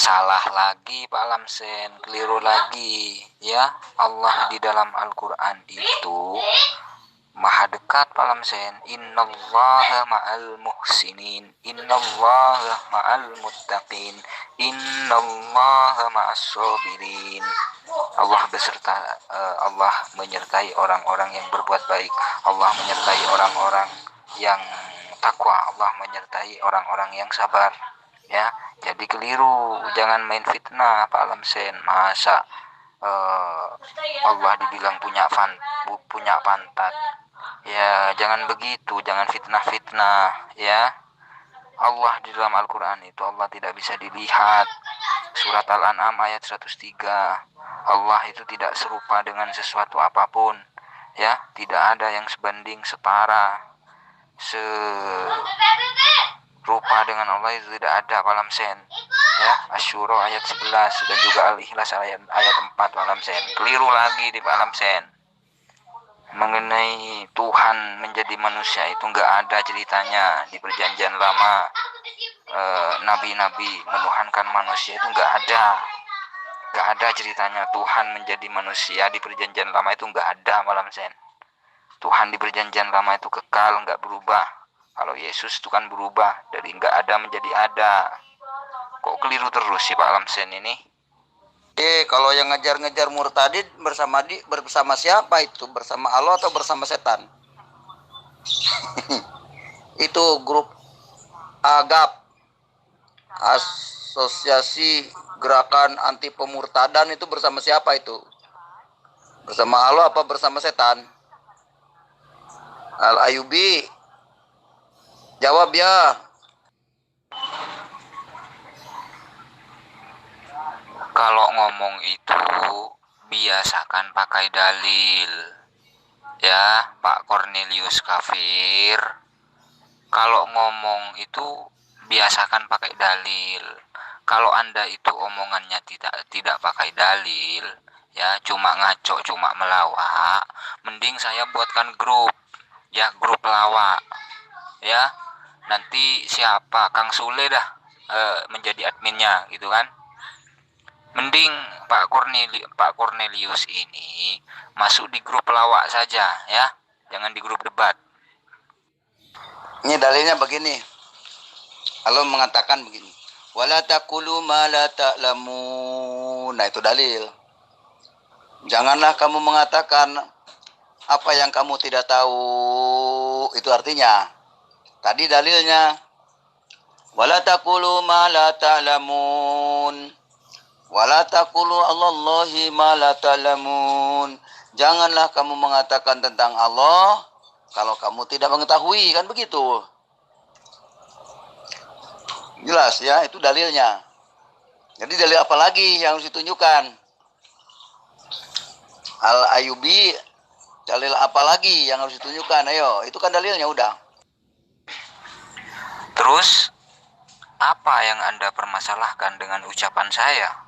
salah lagi Pak Lamsen, keliru lagi ya. Allah di dalam Al-Quran itu maha dekat Pak Lamsen. Innallaha ma'al muhsinin, innallaha ma'al muttaqin, innallaha ma'as sabirin. Allah beserta, Allah menyertai orang-orang yang berbuat baik. Allah menyertai orang-orang yang takwa. Allah menyertai orang-orang yang sabar. Ya, jadi keliru, jangan main fitnah Pak Lamsen. Masa Allah dibilang punya pantat? Ya, jangan begitu, jangan fitnah-fitnah ya. Allah di dalam Al-Quran itu Allah tidak bisa dilihat. Surat Al-An'am ayat 103. Allah itu tidak serupa dengan sesuatu apapun ya, tidak ada yang sebanding setara rupa dengan Allah, itu tidak ada Pak Lamsen ya. Asy-Syura ayat 11 dan juga Al-Ikhlas ayat 4 Pak Lamsen. Keliru lagi di Pak Lamsen. Mengenai Tuhan menjadi manusia itu enggak ada ceritanya di perjanjian lama. Nabi-nabi menuhankan manusia itu enggak ada ceritanya Tuhan menjadi manusia di perjanjian lama, itu enggak ada Pak Lamsen. Tuhan di perjanjian lama itu kekal, enggak berubah. Kalau Yesus itu kan berubah dari enggak ada menjadi ada. Kok keliru terus sih Pak Lamsen ini? Kalau yang ngejar-ngejar murtadid bersama siapa itu? Bersama Allah atau bersama setan? Itu grup AGAP, Asosiasi Gerakan Anti Pemurtadan, itu bersama siapa itu? Bersama Allah apa bersama setan? Al-Ayubi, jawab ya. Kalau ngomong itu biasakan pakai dalil ya Pak Cornelius Kafir. Kalau ngomong itu biasakan pakai dalil. Kalau Anda itu omongannya tidak pakai dalil ya, cuma ngaco, cuma melawak, mending saya buatkan grup ya, grup lawak ya. Nanti siapa, Kang Sule dah menjadi adminnya gitu kan. Mending Pak Cornelius ini masuk di grup lawak saja ya, jangan di grup debat. Ini dalilnya begini. Allah mengatakan begini, wala taqulu ma la ta'lamun. Nah, itu dalil. Janganlah kamu mengatakan apa yang kamu tidak tahu. Itu artinya. Tadi dalilnya, wala taqulu ma la ta'lamun. Wala taqulu 'alallahi ma la ta'lamun. Janganlah kamu mengatakan tentang Allah kalau kamu tidak mengetahui, kan begitu. Jelas ya, itu dalilnya. Jadi dalil apa lagi yang harus ditunjukkan? Al-Ayubi, dalil apa lagi yang harus ditunjukkan? Ayo, itu kan dalilnya udah. Terus apa yang Anda permasalahkan dengan ucapan saya?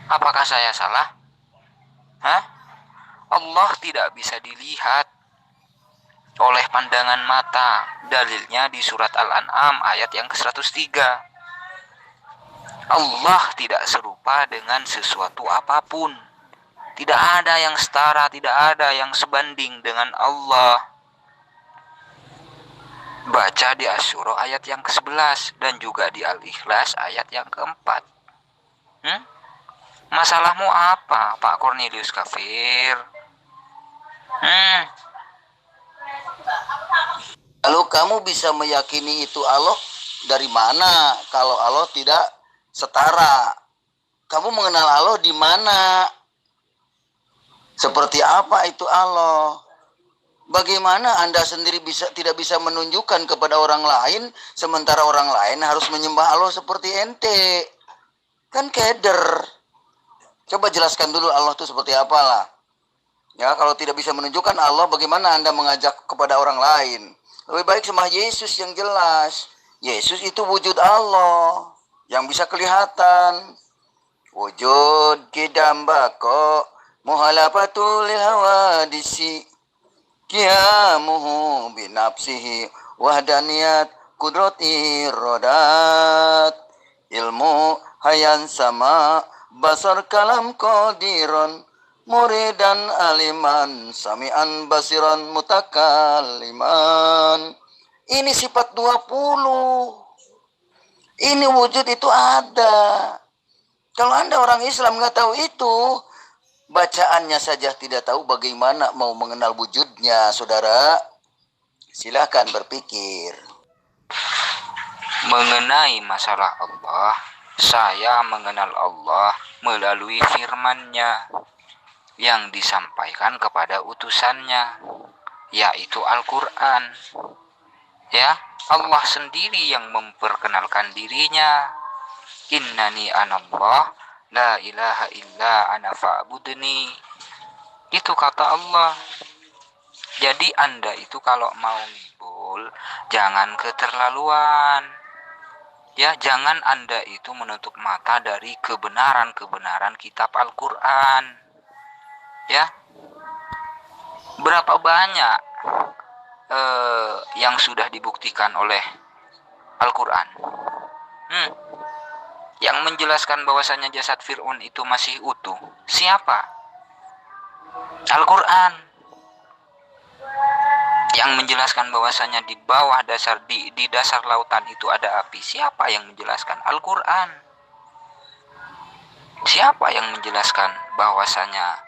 Apakah saya salah? Allah tidak bisa dilihat oleh pandangan mata. Dalilnya di surat Al-An'am ayat yang ke-103. Allah tidak serupa dengan sesuatu apapun. Tidak ada yang setara, tidak ada yang sebanding dengan Allah. Baca di Asy-Syura ayat yang ke-11 dan juga di Al-Ikhlas ayat yang ke-4. Masalahmu apa, Pak Cornelius Kafir? Lalu kamu bisa meyakini itu Allah dari mana kalau Allah tidak setara? Kamu mengenal Allah di mana? Seperti apa itu Allah? Bagaimana Anda sendiri tidak bisa menunjukkan kepada orang lain, sementara orang lain harus menyembah Allah seperti ente? Kan keder. Coba jelaskan dulu Allah itu seperti apalah. Ya, kalau tidak bisa menunjukkan Allah, bagaimana Anda mengajak kepada orang lain? Lebih baik sembah Yesus yang jelas. Yesus itu wujud Allah yang bisa kelihatan. Wujud kidambako muhalafatul hawadisi, qiyamuhu binafsihi wahdaniyat kudrati rodat, ilmu hayan sama basar kalam qadiran, muridan aliman sami'an basiran mutakaliman. Ini sifat 20. Ini wujud itu ada. Kalau Anda orang Islam nggak tahu itu, bacaannya saja tidak tahu, bagaimana mau mengenal wujudnya, saudara? Silakan berpikir. Mengenai masalah Allah, saya mengenal Allah melalui firman-Nya yang disampaikan kepada utusannya, yaitu Al-Quran. Ya, Allah sendiri yang memperkenalkan dirinya. Innani anallah, la ilaha illa ana fa'budni. Itu kata Allah. Jadi Anda itu kalau mau ngibul, jangan keterlaluan. Ya, jangan Anda itu menutup mata dari kebenaran-kebenaran kitab Al-Quran. Ya, berapa banyak yang sudah dibuktikan oleh Al-Quran, yang menjelaskan bahwasanya jasad Fir'aun itu masih utuh. Siapa? Al-Quran. Yang menjelaskan bahwasanya di bawah dasar di dasar lautan itu ada api. Siapa yang menjelaskan? Al-Quran. Siapa yang menjelaskan bahwasanya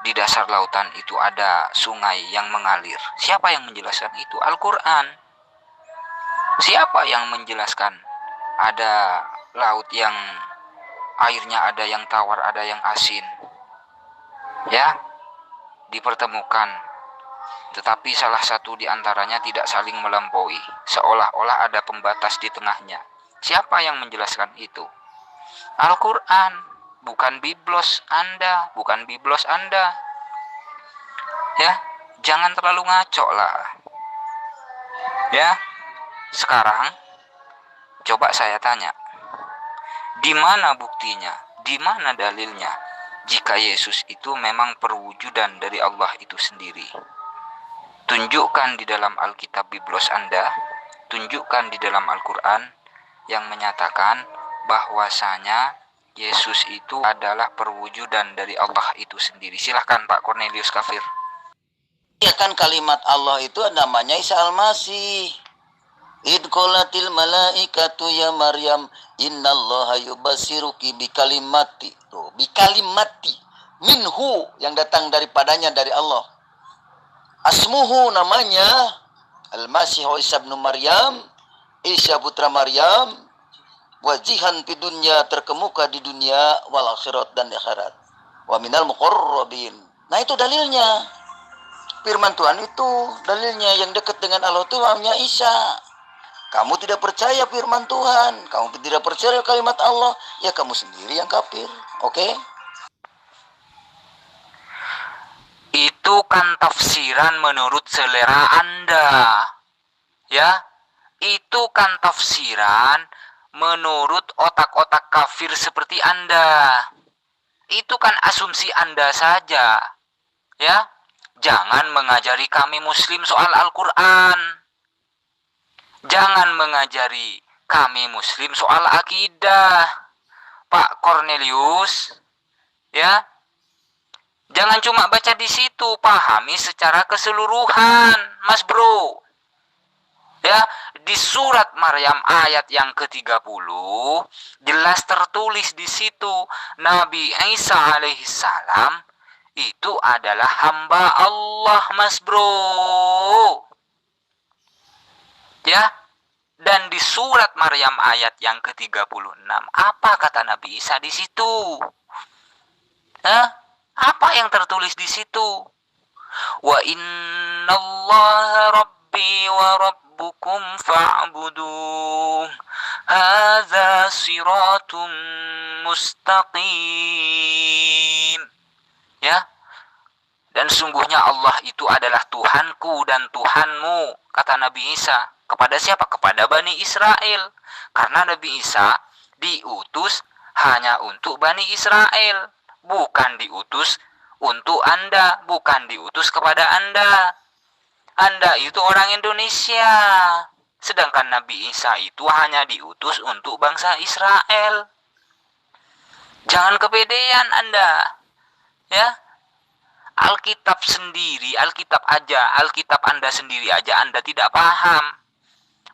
di dasar lautan itu ada sungai yang mengalir? Siapa yang menjelaskan itu? Al-Quran. Siapa yang menjelaskan ada laut yang airnya ada yang tawar, ada yang asin? Ya, dipertemukan, tetapi salah satu di antaranya tidak saling melampaui, seolah-olah ada pembatas di tengahnya. Siapa yang menjelaskan itu? Al-Quran, bukan biblos Anda, bukan biblos Anda. Ya, jangan terlalu ngaco lah. Ya, sekarang coba saya tanya, di mana buktinya, di mana dalilnya jika Yesus itu memang perwujudan dari Allah itu sendiri? Tunjukkan di dalam Alkitab biblos Anda, tunjukkan di dalam Al-Quran yang menyatakan bahwasanya Yesus itu adalah perwujudan dari Allah itu sendiri. Silahkan Pak Cornelius Kafir. Ya kan, kalimat Allah itu namanya Isa Al-Masih. Idqolatil malaikatu ya Maryam innallaha yubasiruki bikalimati. Tuh, bikalimati minhu, yang datang daripadanya dari Allah. Asmuhu, namanya Al-Masih Isa bin Maryam, Isa putra Maryam, wajihan di dunia, terkemuka di dunia, wal akhirat, dan di akhirat, wa minal muqarrabin. Nah, itu dalilnya. Firman Tuhan itu dalilnya. Yang dekat dengan Allah itu namanya Isa. Kamu tidak percaya firman Tuhan, kamu tidak percaya kalimat Allah, ya kamu sendiri yang kafir. Oke? Itu kan tafsiran menurut selera Anda. Ya, itu kan tafsiran menurut otak-otak kafir seperti Anda. Itu kan asumsi Anda saja. Ya, jangan mengajari kami Muslim soal Al-Quran. Jangan mengajari kami Muslim soal akidah, Pak Cornelius. Ya, jangan cuma baca di situ, pahami secara keseluruhan, Mas Bro. Ya, di surat Maryam ayat yang ke-30 jelas tertulis di situ Nabi Isa alaihissalam itu adalah hamba Allah, Mas Bro. Ya, dan di surat Maryam ayat yang ke-36 apa kata Nabi Isa di situ? Apa yang tertulis di situ? Wa innallaha rabbi wa rabbukum fa'buduh. Hadza siratun mustaqim. Ya. Dan sungguhnya Allah itu adalah Tuhanku dan Tuhanmu, kata Nabi Isa. Kepada siapa? Kepada Bani Israel. Karena Nabi Isa diutus hanya untuk Bani Israel. Bukan diutus untuk Anda, bukan diutus kepada Anda. Anda itu orang Indonesia. Sedangkan Nabi Isa itu hanya diutus untuk bangsa Israel. Jangan kepedean Anda. Ya. Alkitab sendiri, Alkitab Anda sendiri aja Anda tidak paham.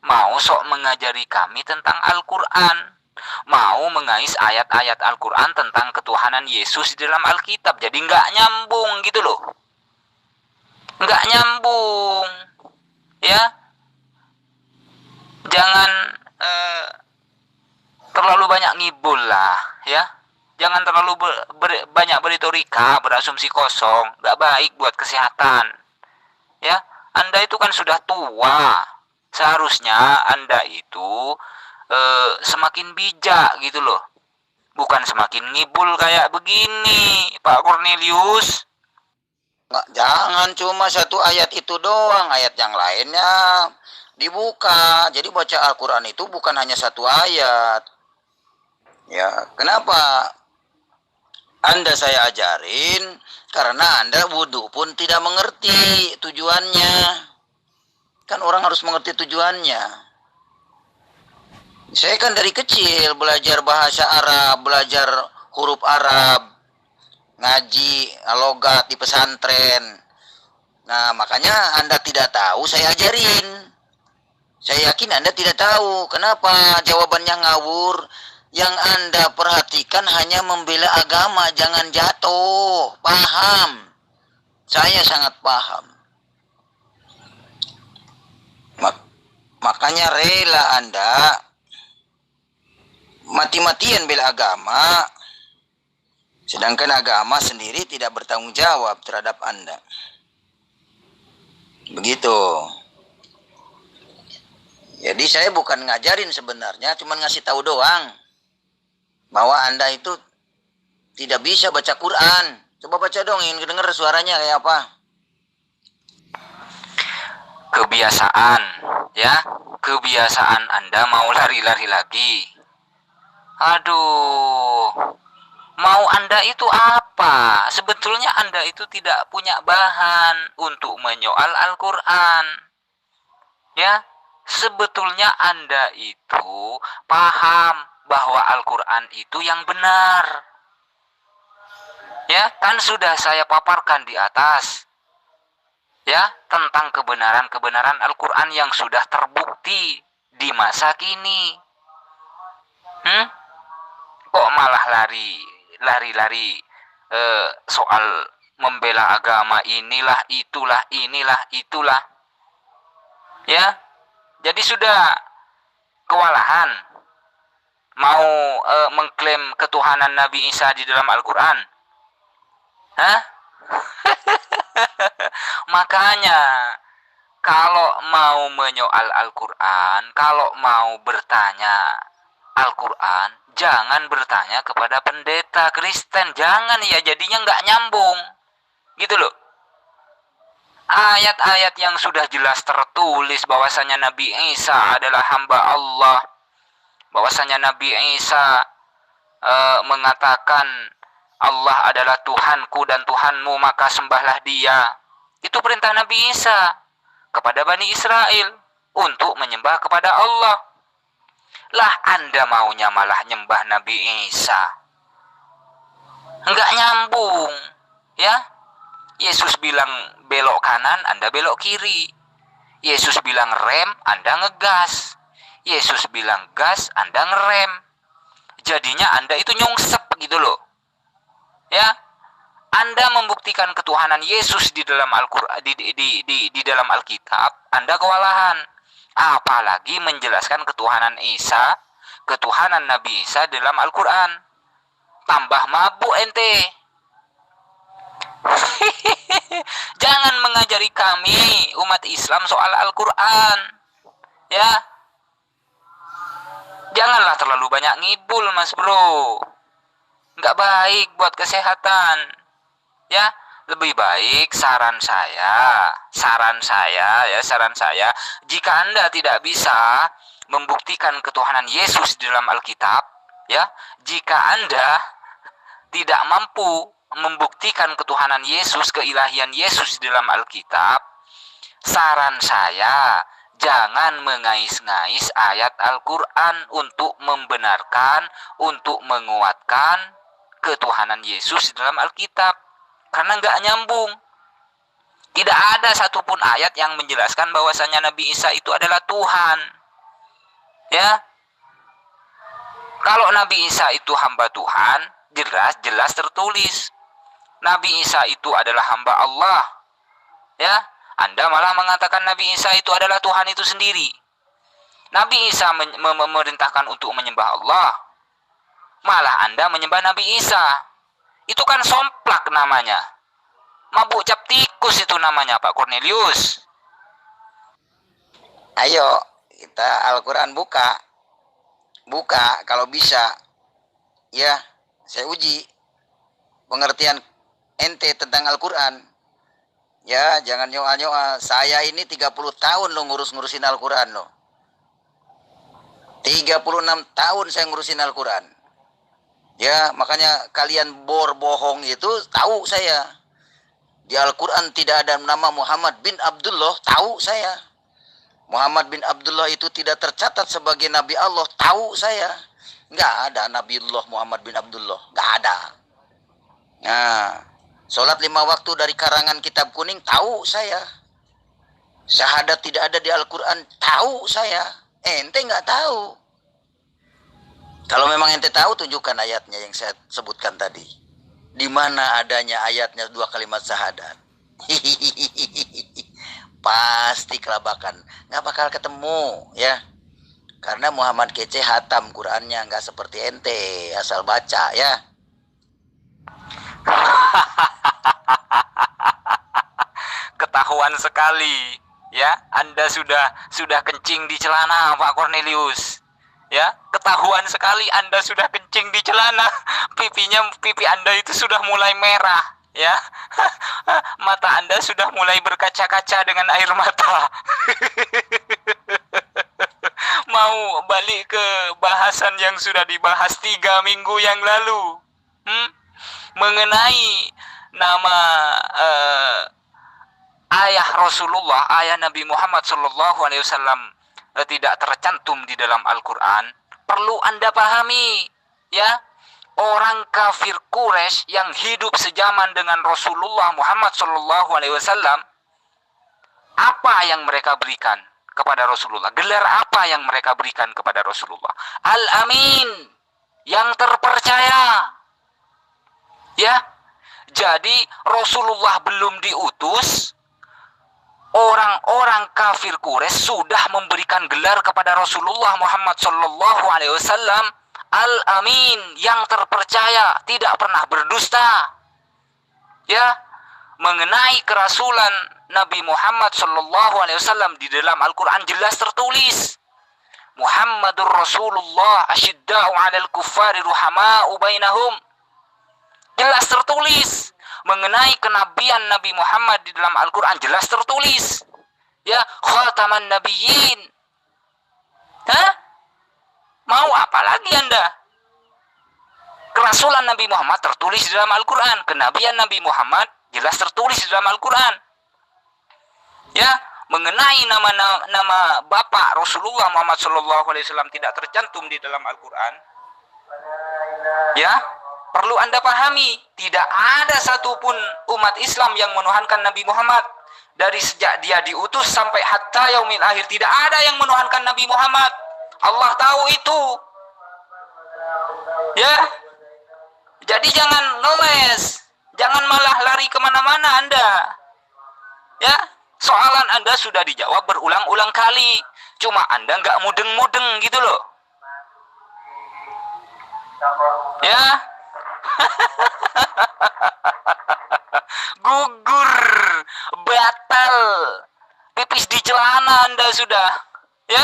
Mau sok mengajari kami tentang Al-Quran. Mau mengais ayat-ayat Al-Quran tentang ketuhanan Yesus di dalam Alkitab. Jadi nggak nyambung gitu loh. Nggak nyambung. Ya. Jangan terlalu banyak ngibul lah. Ya. Jangan terlalu banyak berretorika, berasumsi kosong. Nggak baik buat kesehatan. Ya. Anda itu kan sudah tua. Seharusnya Anda itu semakin bijak gitu loh. Bukan semakin ngibul kayak begini, Pak Cornelius. Nggak, jangan cuma satu ayat itu doang, ayat yang lainnya dibuka. Jadi baca Al-Quran itu bukan hanya satu ayat. Ya, kenapa Anda saya ajarin? Karena Anda wudhu pun tidak mengerti tujuannya. Kan orang harus mengerti tujuannya. Saya kan dari kecil belajar bahasa Arab, belajar huruf Arab, ngaji, logat di pesantren. Nah, makanya Anda tidak tahu, saya ajarin. Saya yakin Anda tidak tahu. Kenapa jawabannya ngawur? Yang Anda perhatikan hanya membela agama, jangan jatuh. Paham? Saya sangat paham. Makanya rela Anda mati-matian bela agama, sedangkan agama sendiri tidak bertanggung jawab terhadap Anda. Begitu. Jadi saya bukan ngajarin sebenarnya, cuma ngasih tahu doang bahwa Anda itu tidak bisa baca Quran. Coba baca dong, ingin dengar suaranya kayak apa. Kebiasaan, ya. Kebiasaan Anda mau lari-lari lagi. Aduh, mau Anda itu apa? Sebetulnya Anda itu tidak punya bahan untuk menyoal Al-Quran. Ya, sebetulnya Anda itu paham bahwa Al-Quran itu yang benar. Ya, kan sudah saya paparkan di atas. Ya, tentang kebenaran-kebenaran Al-Quran yang sudah terbukti di masa kini. Kok malah lari-lari soal membela agama inilah itulah. Ya, jadi sudah kewalahan mau mengklaim ketuhanan Nabi Isa di dalam Al-Quran. Hah? Makanya kalau mau menyoal Al-Quran, kalau mau bertanya Al-Quran, jangan bertanya kepada pendeta Kristen. Jangan ya, jadinya nggak nyambung. Gitu loh. Ayat-ayat yang sudah jelas tertulis bahwasanya Nabi Isa adalah hamba Allah. Bahwasanya Nabi Isa mengatakan Allah adalah Tuhanku dan Tuhanmu, maka sembahlah dia. Itu perintah Nabi Isa kepada Bani Israel untuk menyembah kepada Allah. Lah Anda maunya malah nyembah Nabi Isa. Enggak nyambung. Ya. Yesus bilang belok kanan, Anda belok kiri. Yesus bilang rem, Anda ngegas. Yesus bilang gas, Anda ngerem. Jadinya Anda itu nyungsep gitu loh. Ya. Anda membuktikan ketuhanan Yesus di dalam Al-Qur'an, di dalam Alkitab, Anda kewalahan. Apalagi menjelaskan ketuhanan Isa, ketuhanan Nabi Isa dalam Al-Quran. Tambah mabuk ente. Jangan mengajari kami umat Islam soal Al-Quran. Ya. Janganlah terlalu banyak ngibul, Mas Bro. Nggak baik buat kesehatan. Ya. Lebih baik saran saya, jika Anda tidak bisa membuktikan ketuhanan Yesus di dalam Alkitab, ya, jika Anda tidak mampu membuktikan ketuhanan Yesus, keilahian Yesus di dalam Alkitab, saran saya, Jangan mengais-ngais ayat Al-Quran untuk membenarkan, untuk menguatkan ketuhanan Yesus dalam Alkitab. Karena nggak nyambung. Tidak ada satupun ayat yang menjelaskan bahwasanya Nabi Isa itu adalah Tuhan. Ya, kalau Nabi Isa itu hamba Tuhan, jelas tertulis. Nabi Isa itu adalah hamba Allah. Ya, Anda malah mengatakan Nabi Isa itu adalah Tuhan itu sendiri. Nabi Isa memerintahkan untuk menyembah Allah. Malah Anda menyembah Nabi Isa. Itu kan somplak namanya. Mabuk cap tikus itu namanya, Pak Cornelius. Ayo, kita Al-Quran buka. Buka kalau bisa. Ya, saya uji pengertian ente tentang Al-Quran. Ya, jangan nyoa-nyoa. Saya ini 30 tahun lo ngurusin Al-Quran lo. 36 tahun saya ngurusin Al-Quran. Ya, makanya kalian bohong itu tahu saya. Di Al-Quran tidak ada nama Muhammad bin Abdullah, tahu saya. Muhammad bin Abdullah itu tidak tercatat sebagai Nabi Allah, tahu saya. Nggak ada Nabiullah Muhammad bin Abdullah, nggak ada. Nah, sholat 5 waktu dari karangan kitab kuning, tahu saya. Syahadat tidak ada di Al-Quran, tahu saya. Ente nggak tahu. Kalau memang ente tahu, tunjukkan ayatnya yang saya sebutkan tadi. Di mana adanya ayatnya 2 kalimat syahadat. Pasti kelabakan. Nggak bakal ketemu, ya. Karena Muhammad kece hatam Qurannya, nggak seperti ente, asal baca, ya. Ketahuan sekali, ya. Anda sudah kencing di celana, Pak Cornelius. Ya, ketahuan sekali Anda sudah kencing di celana. Pipi Anda itu sudah mulai merah, ya. Mata Anda sudah mulai berkaca-kaca dengan air mata. Mau balik ke bahasan yang sudah dibahas 3 minggu yang lalu, mengenai nama ayah Rasulullah, ayah Nabi Muhammad SAW tidak tercantum di dalam Al-Quran. Perlu Anda pahami, ya, orang kafir Quraisy yang hidup sejaman dengan Rasulullah Muhammad SAW, apa yang mereka berikan kepada Rasulullah? Gelar apa yang mereka berikan kepada Rasulullah? Al-Amin, yang terpercaya. Ya, jadi Rasulullah belum diutus, orang-orang kafir Quraisy sudah memberikan gelar kepada Rasulullah Muhammad SAW, Al-Amin, yang terpercaya, tidak pernah berdusta. Ya, mengenai kerasulan Nabi Muhammad SAW di dalam Al-Quran jelas tertulis. Muhammadur Rasulullah asyidda'u 'alal kuffari ruhama'u bainahum. Jelas tertulis. Mengenai kenabian Nabi Muhammad di dalam Al-Quran jelas tertulis. Ya, khataman nabiyyin. Hah? Mau apa lagi Anda? Kerasulan Nabi Muhammad tertulis di dalam Al-Quran. Kenabian Nabi Muhammad jelas tertulis di dalam Al-Quran. Ya, mengenai nama Bapak Rasulullah Muhammad SAW tidak tercantum di dalam Al-Quran. Ya, perlu Anda pahami, tidak ada satupun umat Islam yang menuhankan Nabi Muhammad. Dari sejak dia diutus sampai hatta yaumil akhir, tidak ada yang menuhankan Nabi Muhammad. Allah tahu itu. Ya, jadi jangan ngeles, jangan malah lari kemana-mana Anda. Ya, soalan Anda sudah dijawab berulang-ulang kali, cuma Anda nggak mudeng-mudeng gitu loh. Ya, gugur, batal, pipis di celana Anda sudah, ya.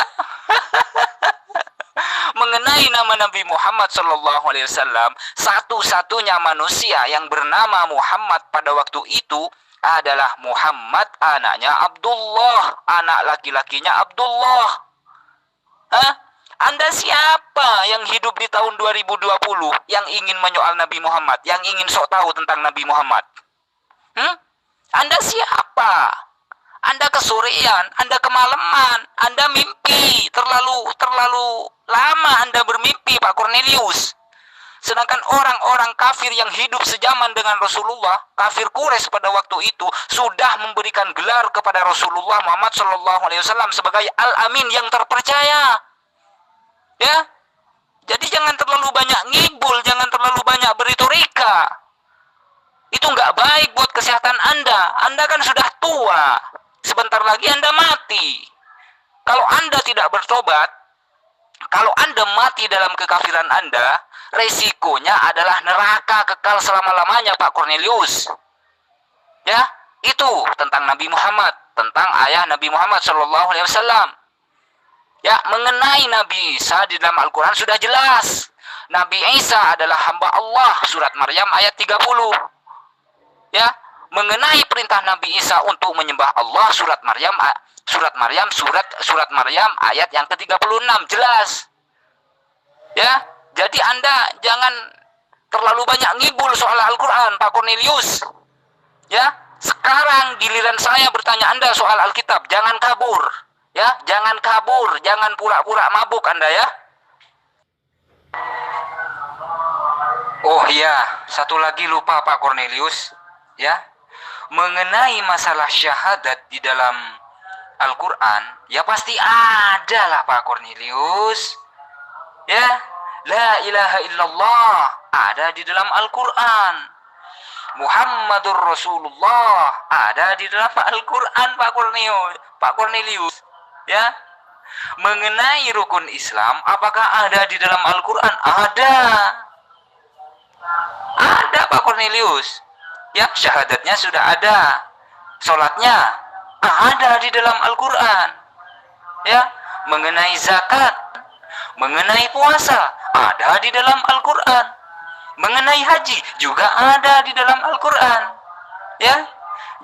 Mengenai nama Nabi Muhammad SAW, satu-satunya manusia yang bernama Muhammad pada waktu itu adalah Muhammad, anaknya Abdullah, anak laki-lakinya Abdullah. Hah? Anda siapa yang hidup di tahun 2020 yang ingin menyoal Nabi Muhammad, yang ingin sok tahu tentang Nabi Muhammad? Anda siapa? Anda kesorean, Anda kemalaman, Anda mimpi, terlalu lama Anda bermimpi, Pak Cornelius. Sedangkan orang-orang kafir yang hidup sejaman dengan Rasulullah, kafir Quraisy pada waktu itu, sudah memberikan gelar kepada Rasulullah Muhammad SAW sebagai Al-Amin yang terpercaya. Ya, jadi jangan terlalu banyak ngibul, jangan terlalu banyak berretorika. Itu nggak baik buat kesehatan Anda. Anda kan sudah tua. Sebentar lagi Anda mati. Kalau Anda tidak bertobat, kalau Anda mati dalam kekafiran Anda, resikonya adalah neraka kekal selama-lamanya, Pak Cornelius. Ya, itu tentang Nabi Muhammad, tentang ayah Nabi Muhammad SAW. Ya, mengenai Nabi Isa di dalam Al-Quran sudah jelas. Nabi Isa adalah hamba Allah, surat Maryam ayat 30. Ya, mengenai perintah Nabi Isa untuk menyembah Allah, surat Maryam ayat yang ke-36 jelas. Ya, jadi Anda jangan terlalu banyak ngibul soal Al-Quran, Pak Cornelius. Ya, sekarang giliran saya bertanya Anda soal Alkitab, jangan kabur. Ya, jangan kabur, jangan pura-pura mabuk Anda ya. Oh iya, satu lagi lupa Pak Cornelius. Ya, mengenai masalah syahadat di dalam Al-Quran, ya pasti ada lah Pak Cornelius. Ya, la ilaha illallah ada di dalam Al-Quran. Muhammadur Rasulullah ada di dalam Al-Quran, Pak Cornelius. Ya, mengenai rukun Islam, apakah ada di dalam Al-Quran? Ada Pak Cornelius. Ya, syahadatnya sudah ada, sholatnya ada di dalam Al-Quran. Ya, mengenai zakat, mengenai puasa ada di dalam Al-Quran. Mengenai haji juga ada di dalam Al-Quran. Ya,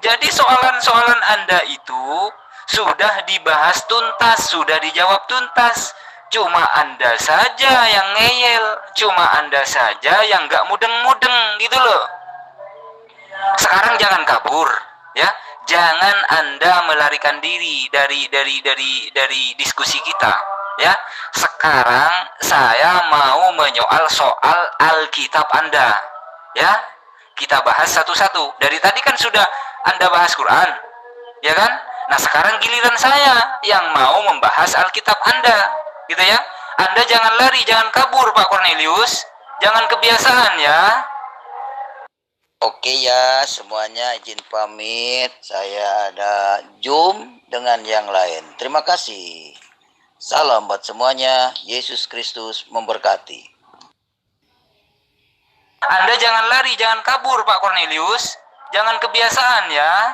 jadi soalan-soalan Anda itu sudah dibahas tuntas, sudah dijawab tuntas. Cuma Anda saja yang ngeyel, cuma Anda saja yang gak mudeng-mudeng gitu loh. Sekarang jangan kabur, ya. Jangan Anda melarikan diri dari diskusi kita, ya. Sekarang saya mau menyoal soal Alkitab Anda, ya. Kita bahas satu-satu. Dari tadi kan sudah Anda bahas Quran, ya kan? Nah, sekarang giliran saya yang mau membahas Alkitab Anda, gitu ya. Anda jangan lari, jangan kabur Pak Cornelius. Jangan kebiasaan ya. Oke ya, semuanya izin pamit. Saya ada Zoom dengan yang lain. Terima kasih. Salam buat semuanya. Yesus Kristus memberkati. Anda jangan lari, jangan kabur Pak Cornelius. Jangan kebiasaan ya.